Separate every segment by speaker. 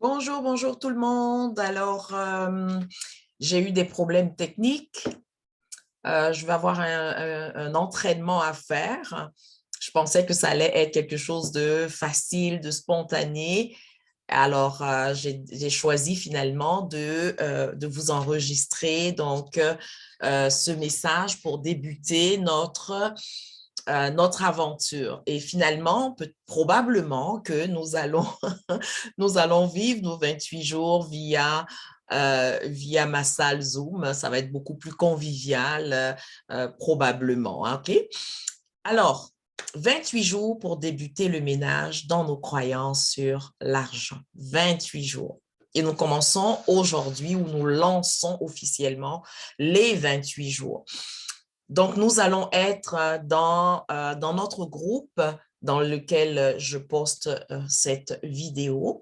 Speaker 1: Bonjour, bonjour tout le monde. Alors, j'ai eu des problèmes techniques. Je vais avoir un entraînement à faire. Je pensais que ça allait être quelque chose de facile, de spontané. Alors, j'ai choisi finalement de vous enregistrer ce message pour débuter notre aventure. Et finalement, probablement que nous allons vivre nos 28 jours via ma salle Zoom. Ça va être beaucoup plus convivial, probablement. OK? Alors, 28 jours pour débuter le ménage dans nos croyances sur l'argent. 28 jours. Et nous commençons aujourd'hui où nous lançons officiellement les 28 jours. Donc, nous allons être dans notre groupe dans lequel je poste cette vidéo.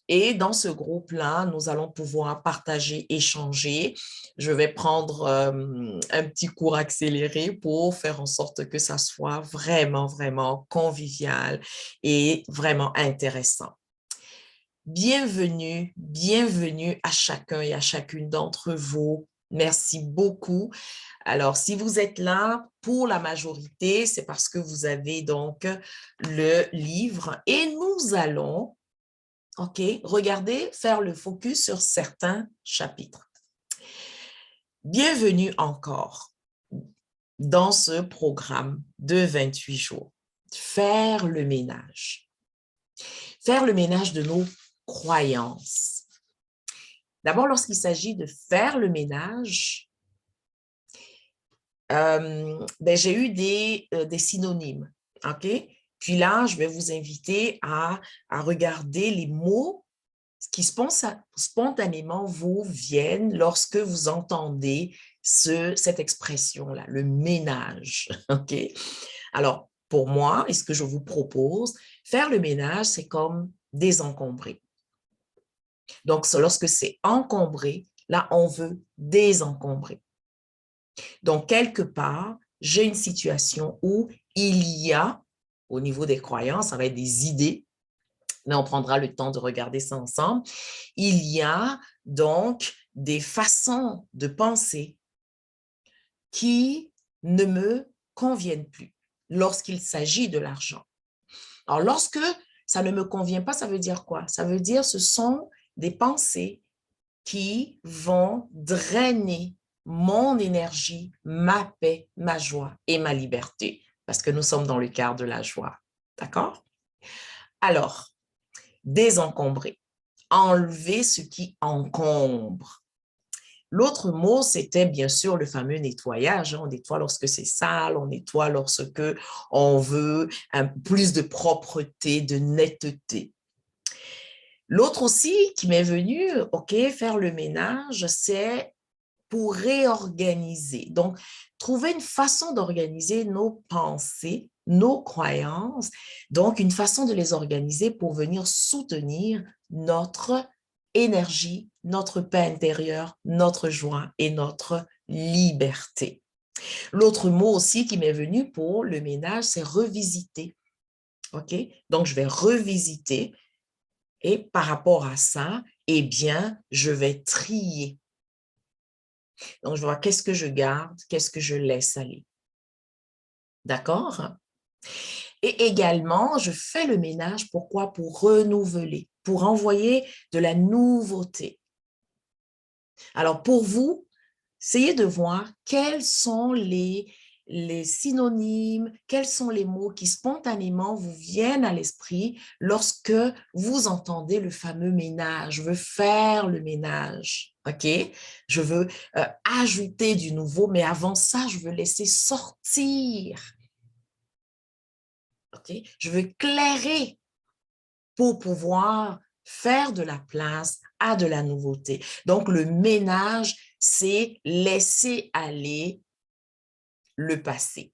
Speaker 1: Et dans ce groupe-là, nous allons pouvoir partager, échanger. Je vais prendre un petit cours accéléré pour faire en sorte que ça soit vraiment, vraiment convivial et vraiment intéressant. Bienvenue, bienvenue à chacun et à chacune d'entre vous. Merci beaucoup. Alors, si vous êtes là, pour la majorité, c'est parce que vous avez donc le livre et nous allons, OK, regarder, faire le focus sur certains chapitres. Bienvenue encore dans ce programme de 28 jours. Faire le ménage. Faire le ménage de nos croyances. D'abord, lorsqu'il s'agit de faire le ménage, j'ai eu des synonymes, OK? Puis là, je vais vous inviter à regarder les mots qui spontanément vous viennent lorsque vous entendez cette expression-là, le ménage, OK? Alors, pour moi, et ce que je vous propose, faire le ménage, c'est comme désencombrer. Donc, lorsque c'est encombré, là, on veut désencombrer. Donc, quelque part, j'ai une situation où il y a, au niveau des croyances, ça va être des idées, mais on prendra le temps de regarder ça ensemble. Il y a donc des façons de penser qui ne me conviennent plus lorsqu'il s'agit de l'argent. Alors, lorsque ça ne me convient pas, ça veut dire quoi? Ça veut dire ce sont des pensées qui vont drainer mon énergie, ma paix, ma joie et ma liberté, parce que nous sommes dans le quart de la joie. D'accord? Alors, désencombrer, enlever ce qui encombre. L'autre mot, c'était bien sûr le fameux nettoyage. On nettoie lorsque c'est sale, on nettoie lorsque on veut plus de propreté, de netteté. L'autre aussi qui m'est venu, OK, faire le ménage, c'est pour réorganiser. Donc, trouver une façon d'organiser nos pensées, nos croyances, donc une façon de les organiser pour venir soutenir notre énergie, notre paix intérieure, notre joie et notre liberté. L'autre mot aussi qui m'est venu pour le ménage, c'est revisiter. OK? Donc, je vais revisiter et par rapport à ça, eh bien, je vais trier. Donc, je vois qu'est-ce que je garde, qu'est-ce que je laisse aller. D'accord? Et également, je fais le ménage, pourquoi? Pour renouveler, pour envoyer de la nouveauté. Alors, pour vous, essayez de voir quels sont les synonymes, quels sont les mots qui spontanément vous viennent à l'esprit lorsque vous entendez le fameux ménage. Je veux faire le ménage, OK? Je veux ajouter du nouveau, mais avant ça, je veux laisser sortir, OK? Je veux clairer pour pouvoir faire de la place à de la nouveauté. Donc, le ménage, c'est laisser aller le passé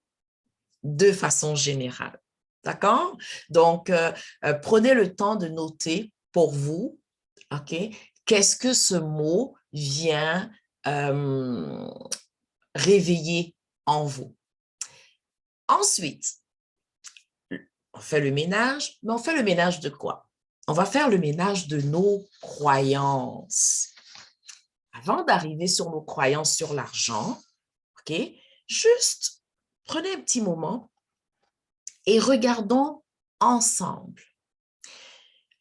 Speaker 1: de façon générale. D'accord? Donc, prenez le temps de noter pour vous, OK, qu'est-ce que ce mot vient réveiller en vous. Ensuite, on fait le ménage, mais on fait le ménage de quoi? on va faire le ménage de nos croyances. Avant d'arriver sur nos croyances sur l'argent, OK, juste prenez un petit moment et regardons ensemble.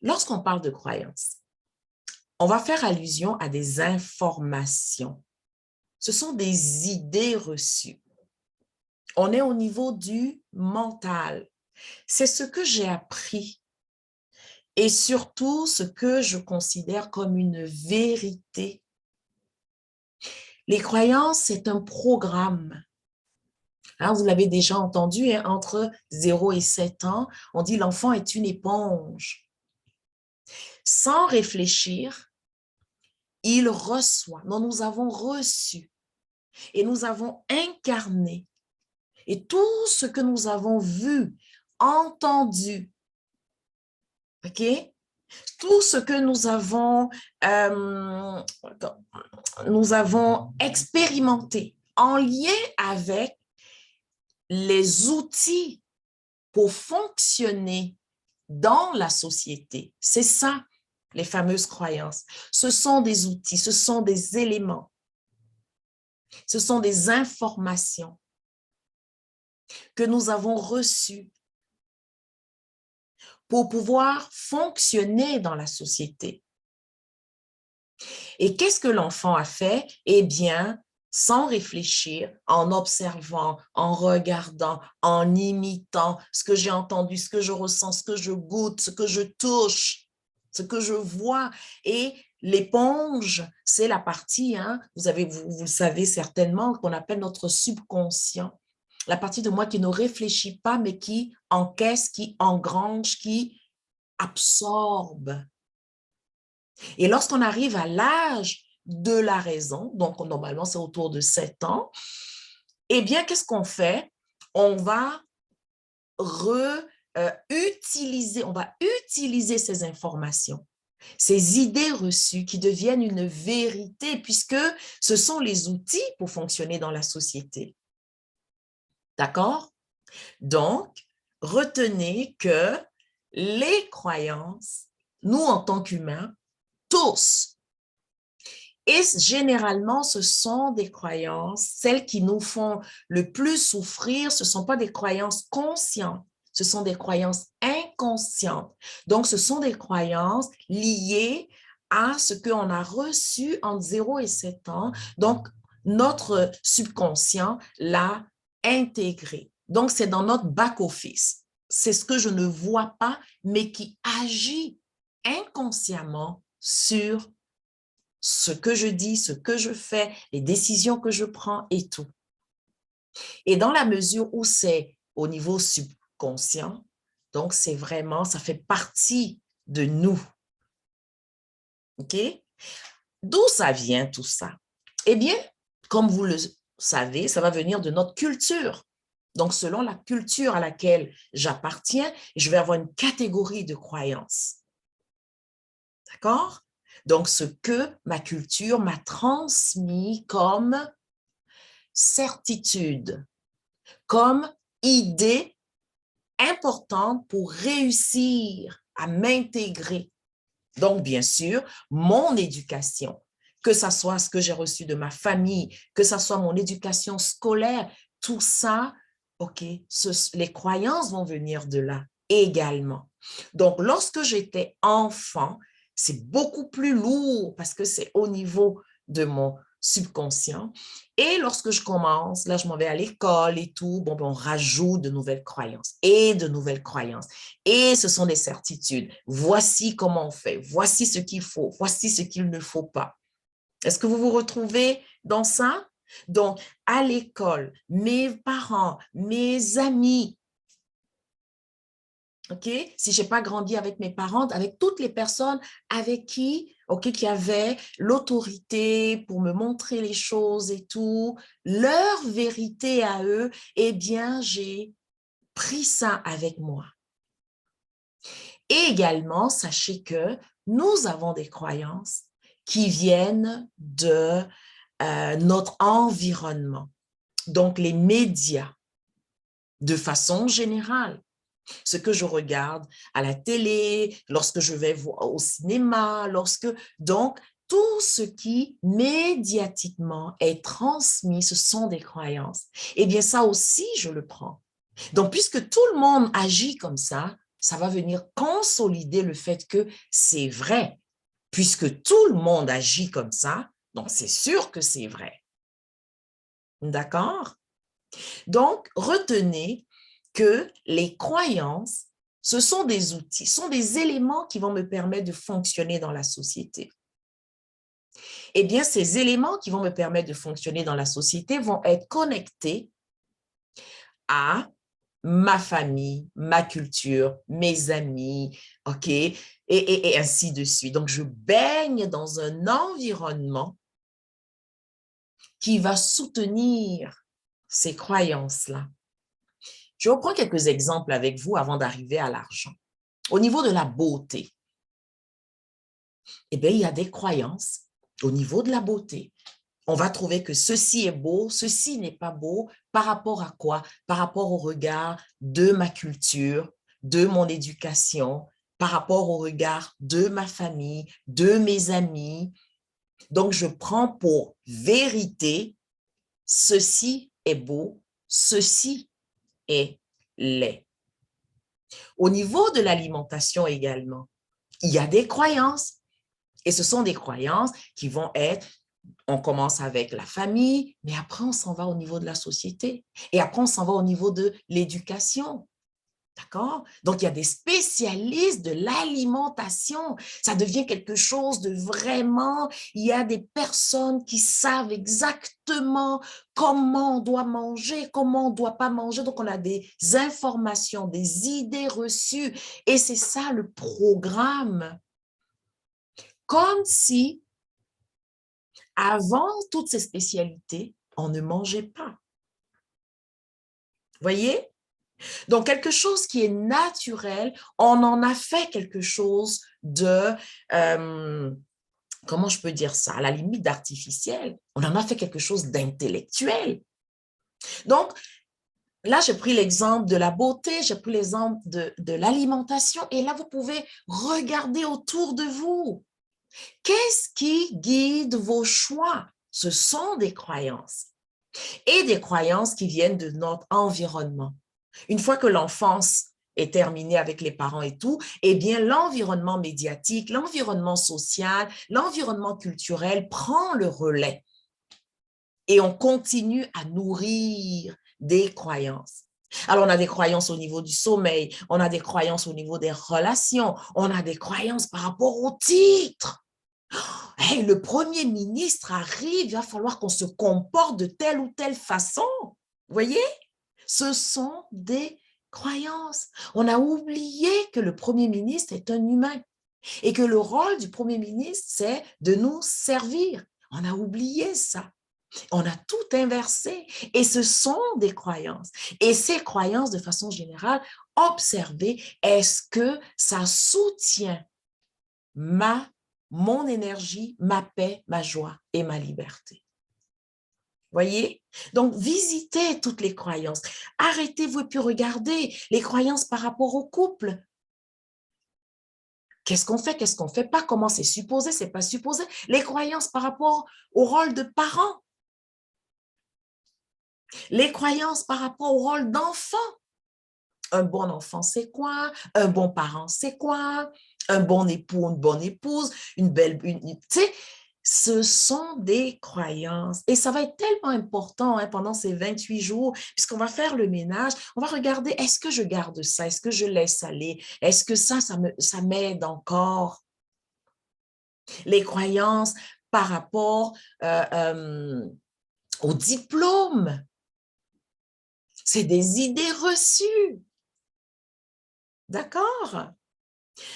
Speaker 1: Lorsqu'on parle de croyances, on va faire allusion à des informations. Ce sont des idées reçues. On est au niveau du mental. C'est ce que j'ai appris et surtout ce que je considère comme une vérité. Les croyances, c'est un programme. Hein, vous l'avez déjà entendu, hein, entre 0 et 7 ans, on dit l'enfant est une éponge. Sans réfléchir, il reçoit. Non, nous avons reçu et nous avons incarné. Et tout ce que nous avons vu, entendu, OK? Tout ce que nous avons expérimenté en lien avec les outils pour fonctionner dans la société. C'est ça, les fameuses croyances. Ce sont des outils, ce sont des éléments, ce sont des informations que nous avons reçues pour pouvoir fonctionner dans la société. Et qu'est-ce que l'enfant a fait? Eh bien, sans réfléchir, en observant, en regardant, en imitant ce que j'ai entendu, ce que je ressens, ce que je goûte, ce que je touche, ce que je vois. Et l'éponge, c'est la partie, hein, vous le savez certainement, qu'on appelle notre subconscient. La partie de moi qui ne réfléchit pas, mais qui encaisse, qui engrange, qui absorbe. Et lorsqu'on arrive à l'âge de la raison, donc normalement c'est autour de 7 ans, eh bien, qu'est-ce qu'on fait? On va utiliser ces informations, ces idées reçues qui deviennent une vérité, puisque ce sont les outils pour fonctionner dans la société. D'accord? Donc, retenez que les croyances, nous en tant qu'humains, tous, et généralement, ce sont des croyances, celles qui nous font le plus souffrir, ce ne sont pas des croyances conscientes, ce sont des croyances inconscientes. Donc, ce sont des croyances liées à ce qu'on a reçu entre 0 et 7 ans. Donc, notre subconscient l'a intégré. Donc, c'est dans notre back-office. C'est ce que je ne vois pas, mais qui agit inconsciemment sur ce que je dis, ce que je fais, les décisions que je prends et tout. Et dans la mesure où c'est au niveau subconscient, donc c'est vraiment, ça fait partie de nous. OK? D'où ça vient tout ça? Eh bien, comme vous le savez, ça va venir de notre culture. Donc, selon la culture à laquelle j'appartiens, je vais avoir une catégorie de croyances. D'accord? Donc, ce que ma culture m'a transmis comme certitude, comme idée importante pour réussir à m'intégrer. Donc, bien sûr, mon éducation, que ce soit ce que j'ai reçu de ma famille, que ce soit mon éducation scolaire, tout ça, OK, les croyances vont venir de là également. Donc, lorsque j'étais enfant, c'est beaucoup plus lourd parce que c'est au niveau de mon subconscient. Et lorsque je commence, là, je m'en vais à l'école et tout, bon, on rajoute de nouvelles croyances et de nouvelles croyances. Et ce sont des certitudes. Voici comment on fait, voici ce qu'il faut, voici ce qu'il ne faut pas. Est-ce que vous vous retrouvez dans ça? Donc, à l'école, mes parents, mes amis, OK? Si je n'ai pas grandi avec mes parents, avec toutes les personnes avec qui, OK, qui avaient l'autorité pour me montrer les choses et tout, leur vérité à eux, eh bien, j'ai pris ça avec moi. Et également, sachez que nous avons des croyances qui viennent de notre environnement, donc les médias, de façon générale. Ce que je regarde à la télé, lorsque je vais au cinéma, donc, tout ce qui médiatiquement est transmis, ce sont des croyances. Eh bien, ça aussi, je le prends. Donc, puisque tout le monde agit comme ça va venir consolider le fait que c'est vrai. Puisque tout le monde agit comme ça, donc c'est sûr que c'est vrai. D'accord? Donc, retenez que les croyances, ce sont des outils, sont des éléments qui vont me permettre de fonctionner dans la société. Eh bien, ces éléments qui vont me permettre de fonctionner dans la société vont être connectés à ma famille, ma culture, mes amis, OK? Et ainsi de suite. Donc, je baigne dans un environnement qui va soutenir ces croyances-là. Je reprends quelques exemples avec vous avant d'arriver à l'argent. Au niveau de la beauté, eh bien, il y a des croyances au niveau de la beauté. On va trouver que ceci est beau, ceci n'est pas beau. Par rapport à quoi? Par rapport au regard de ma culture, de mon éducation, par rapport au regard de ma famille, de mes amis. Donc, je prends pour vérité, ceci est beau, ceci est laid. Au niveau de l'alimentation également, il y a des croyances. Et ce sont des croyances qui vont être, on commence avec la famille, mais après on s'en va au niveau de la société. Et après on s'en va au niveau de l'éducation. D'accord? Donc, il y a des spécialistes de l'alimentation. Ça devient quelque chose de vraiment, il y a des personnes qui savent exactement comment on doit manger, comment on ne doit pas manger. Donc, on a des informations, des idées reçues. Et c'est ça le programme. Comme si, avant toutes ces spécialités, on ne mangeait pas. Voyez? Donc, quelque chose qui est naturel, on en a fait quelque chose de, comment je peux dire ça, à la limite d'artificiel. On en a fait quelque chose d'intellectuel. Donc, là, j'ai pris l'exemple de la beauté, j'ai pris l'exemple de l'alimentation, et là, vous pouvez regarder autour de vous. Qu'est-ce qui guide vos choix? Ce sont des croyances et des croyances qui viennent de notre environnement. Une fois que l'enfance est terminée avec les parents et tout, eh bien, l'environnement médiatique, l'environnement social, l'environnement culturel prend le relais et on continue à nourrir des croyances. Alors, on a des croyances au niveau du sommeil, on a des croyances au niveau des relations, on a des croyances par rapport au titre. Hey, le Premier ministre arrive, il va falloir qu'on se comporte de telle ou telle façon. Vous voyez? Ce sont des croyances. On a oublié que le Premier ministre est un humain et que le rôle du Premier ministre, c'est de nous servir. On a oublié ça. On a tout inversé et ce sont des croyances. Et ces croyances, de façon générale, observez, est-ce que ça soutient mon énergie, ma paix, ma joie et ma liberté? Voyez? Donc, visitez toutes les croyances. Arrêtez-vous et puis regardez les croyances par rapport au couple. Qu'est-ce qu'on fait? Qu'est-ce qu'on ne fait pas? Comment c'est supposé? C'est pas supposé? Les croyances par rapport au rôle de parent. Les croyances par rapport au rôle d'enfant. Un bon enfant, c'est quoi? Un bon parent, c'est quoi? Un bon époux, une bonne épouse, une belle... tu sais, ce sont des croyances. Et ça va être tellement important pendant ces 28 jours, puisqu'on va faire le ménage. On va regarder, est-ce que je garde ça? Est-ce que je laisse aller? Est-ce que ça m'aide encore? Les croyances par rapport au diplôme. C'est des idées reçues. D'accord?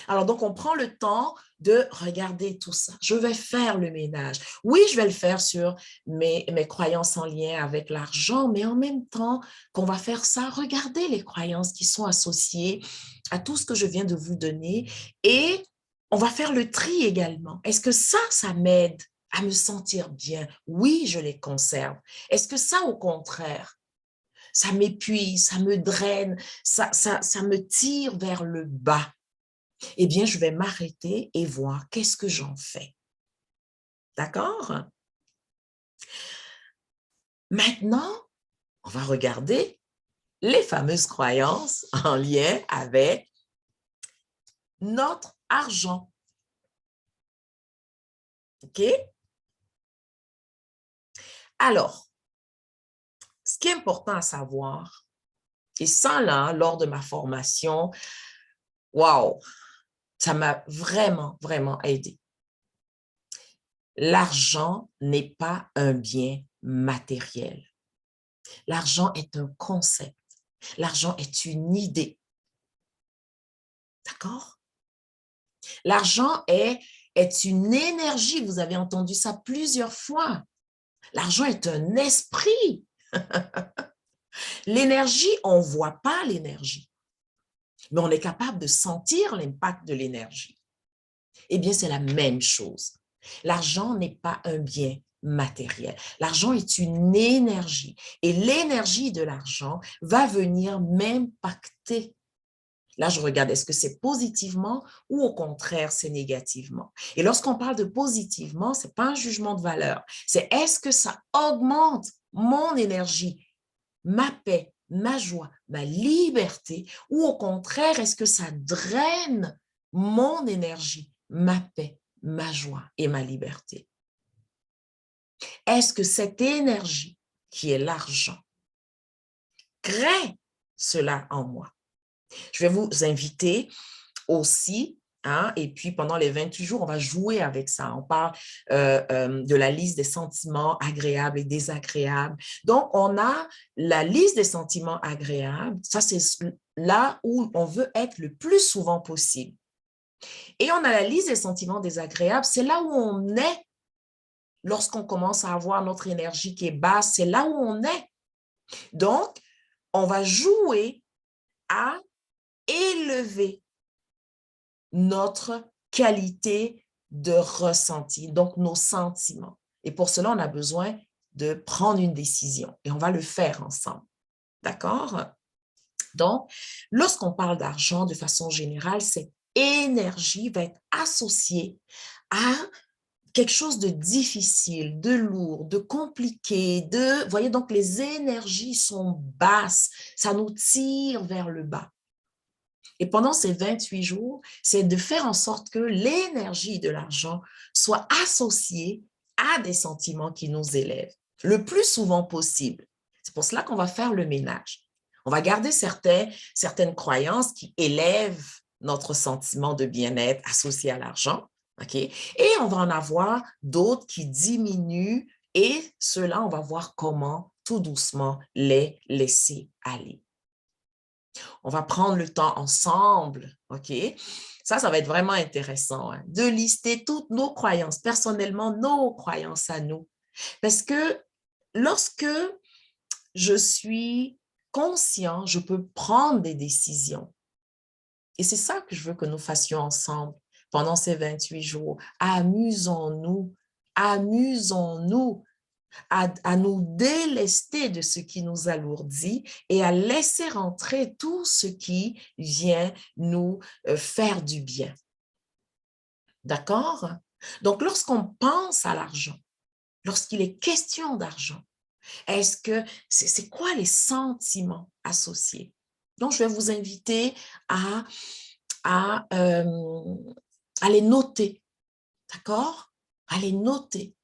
Speaker 1: Alors, donc, on prend le temps de regarder tout ça. Je vais faire le ménage. Oui, je vais le faire sur mes croyances en lien avec l'argent, mais en même temps qu'on va faire ça, regardez les croyances qui sont associées à tout ce que je viens de vous donner et on va faire le tri également. Est-ce que ça m'aide à me sentir bien? Oui, je les conserve. Est-ce que ça, au contraire, ça m'épuise, ça me draine, ça me tire vers le bas, eh bien, je vais m'arrêter et voir qu'est-ce que j'en fais. D'accord? Maintenant, on va regarder les fameuses croyances en lien avec notre argent. OK? Alors, ce qui est important à savoir, et ça, là, lors de ma formation, waouh, ça m'a vraiment, vraiment aidé. L'argent n'est pas un bien matériel. L'argent est un concept. L'argent est une idée. D'accord? L'argent est une énergie. Vous avez entendu ça plusieurs fois. L'argent est un esprit. L'énergie, on ne voit pas l'énergie, mais on est capable de sentir l'impact de l'énergie. Eh bien, c'est la même chose. L'argent n'est pas un bien matériel. L'argent est une énergie et l'énergie de l'argent va venir m'impacter. Là, je regarde, est-ce que c'est positivement ou au contraire, c'est négativement? Et lorsqu'on parle de positivement, ce n'est pas un jugement de valeur. C'est est-ce que ça augmente mon énergie, ma paix, ma joie, ma liberté, ou au contraire, est-ce que ça draine mon énergie, ma paix, ma joie et ma liberté? Est-ce que cette énergie, qui est l'argent, crée cela en moi? Je vais vous inviter aussi, hein, et puis pendant les 28 jours, on va jouer avec ça. On parle de la liste des sentiments agréables et désagréables. Donc, on a la liste des sentiments agréables. Ça, c'est là où on veut être le plus souvent possible. Et on a la liste des sentiments désagréables. C'est là où on est lorsqu'on commence à avoir notre énergie qui est basse. C'est là où on est. Donc, on va jouer à élever notre qualité de ressenti, donc nos sentiments. Et pour cela, on a besoin de prendre une décision et on va le faire ensemble. D'accord? Donc, lorsqu'on parle d'argent de façon générale, cette énergie va être associée à quelque chose de difficile, de lourd, de compliqué, vous voyez, donc les énergies sont basses, ça nous tire vers le bas. Et pendant ces 28 jours, c'est de faire en sorte que l'énergie de l'argent soit associée à des sentiments qui nous élèvent le plus souvent possible. C'est pour cela qu'on va faire le ménage. On va garder certaines croyances qui élèvent notre sentiment de bien-être associé à l'argent. Okay? Et on va en avoir d'autres qui diminuent et ceux-là, on va voir comment tout doucement les laisser aller. On va prendre le temps ensemble, OK? Ça va être vraiment intéressant, hein, de lister toutes nos croyances, personnellement, nos croyances à nous. Parce que lorsque je suis conscient, je peux prendre des décisions. Et c'est ça que je veux que nous fassions ensemble pendant ces 28 jours. Amusons-nous, amusons-nous à nous délester de ce qui nous alourdit et à laisser rentrer tout ce qui vient nous faire du bien. D'accord? Donc, lorsqu'on pense à l'argent, lorsqu'il est question d'argent, est-ce que c'est quoi les sentiments associés? Donc, je vais vous inviter à, euh, à les noter, d'accord? À les noter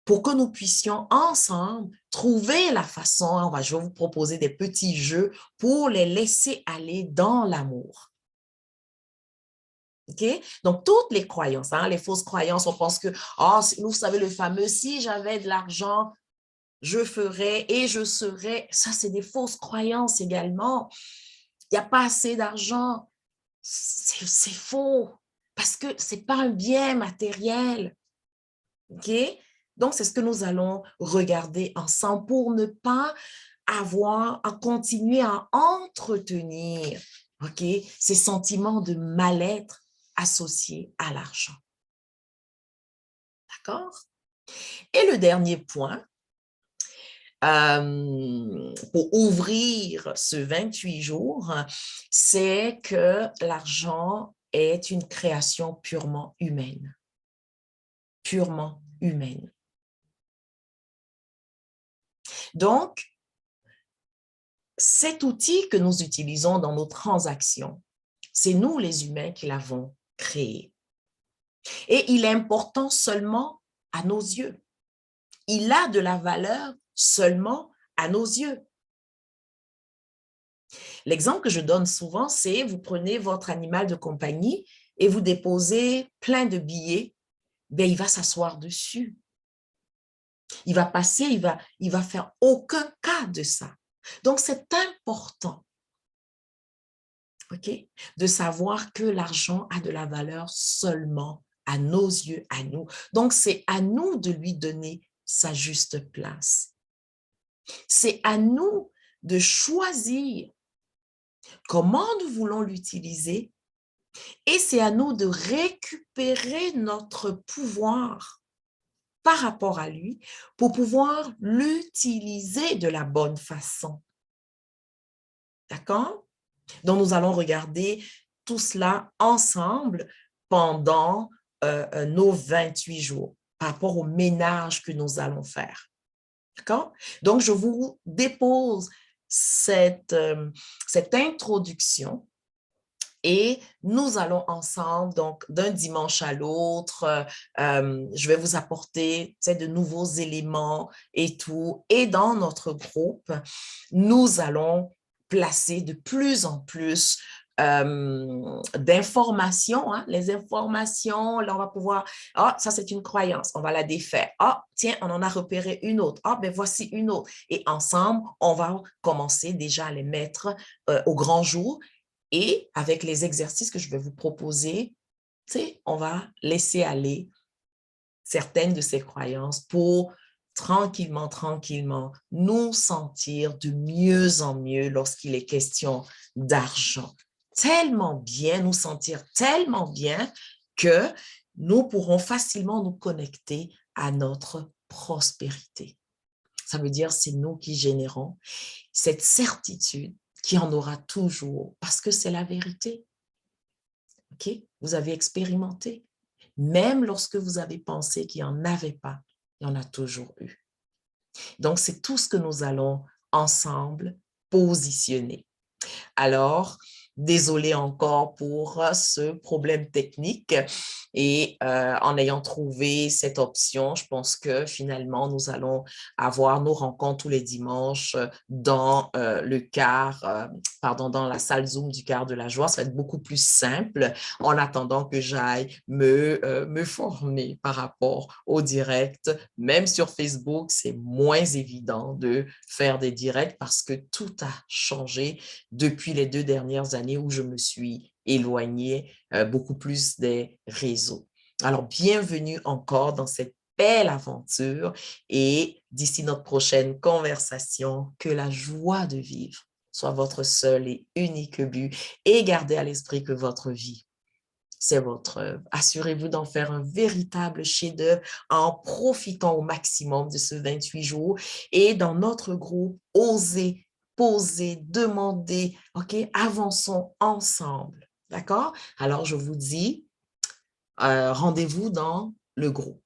Speaker 1: pour que nous puissions ensemble trouver la façon, je vais vous proposer des petits jeux pour les laisser aller dans l'amour. OK? Donc, toutes les croyances, hein, les fausses croyances, on pense que, oh, vous savez, le fameux, si j'avais de l'argent, je ferais et je serais. Ça, c'est des fausses croyances également. Il n'y a pas assez d'argent. C'est faux parce que ce n'est pas un bien matériel. OK? Donc, c'est ce que nous allons regarder ensemble pour ne pas avoir à continuer à entretenir, OK, ces sentiments de mal-être associés à l'argent. D'accord? Et le dernier point, pour ouvrir ce 28 jours, c'est que l'argent est une création purement humaine. Purement humaine. Donc, cet outil que nous utilisons dans nos transactions, c'est nous les humains qui l'avons créé. Et il est important seulement à nos yeux. Il a de la valeur seulement à nos yeux. L'exemple que je donne souvent, c'est vous prenez votre animal de compagnie et vous déposez plein de billets, ben, il va s'asseoir dessus. Il va passer, il va faire aucun cas de ça. Donc, c'est important, okay, de savoir que l'argent a de la valeur seulement à nos yeux, à nous. Donc, c'est à nous de lui donner sa juste place. C'est à nous de choisir comment nous voulons l'utiliser et c'est à nous de récupérer notre pouvoir par rapport à lui pour pouvoir l'utiliser de la bonne façon. D'accord? Donc, nous allons regarder tout cela ensemble pendant nos 28 jours par rapport au ménage que nous allons faire. D'accord? Donc, je vous dépose cette introduction et nous allons ensemble, donc d'un dimanche à l'autre, je vais vous apporter de nouveaux éléments et tout. Et dans notre groupe, nous allons placer de plus en plus d'informations. Hein? Les informations, là, on va pouvoir, ah, ça c'est une croyance, on va la défaire. Ah, tiens, on en a repéré une autre. Ah, ben voici une autre. Et ensemble, on va commencer déjà à les mettre au grand jour. Et avec les exercices que je vais vous proposer, on va laisser aller certaines de ces croyances pour tranquillement, tranquillement nous sentir de mieux en mieux lorsqu'il est question d'argent. Tellement bien, nous sentir tellement bien que nous pourrons facilement nous connecter à notre prospérité. Ça veut dire c'est nous qui générons cette certitude qu'il y en aura toujours parce que c'est la vérité. OK? Vous avez expérimenté. Même lorsque vous avez pensé qu'il n'y en avait pas, il y en a toujours eu. Donc, c'est tout ce que nous allons ensemble positionner. Alors, désolée encore pour ce problème technique et en ayant trouvé cette option, je pense que finalement, nous allons avoir nos rencontres tous les dimanches dans dans la salle Zoom du quart de la joie. Ça va être beaucoup plus simple en attendant que j'aille me former par rapport au direct. Même sur Facebook, c'est moins évident de faire des directs parce que tout a changé depuis les 2 dernières années où je me suis éloignée beaucoup plus des réseaux. Alors, bienvenue encore dans cette belle aventure et d'ici notre prochaine conversation, que la joie de vivre soit votre seul et unique but et gardez à l'esprit que votre vie, c'est votre œuvre. Assurez-vous d'en faire un véritable chef-d'œuvre en profitant au maximum de ce 28 jours et dans notre groupe, osez poser, demander, OK? Avançons ensemble, d'accord? Alors, je vous dis, rendez-vous dans le groupe.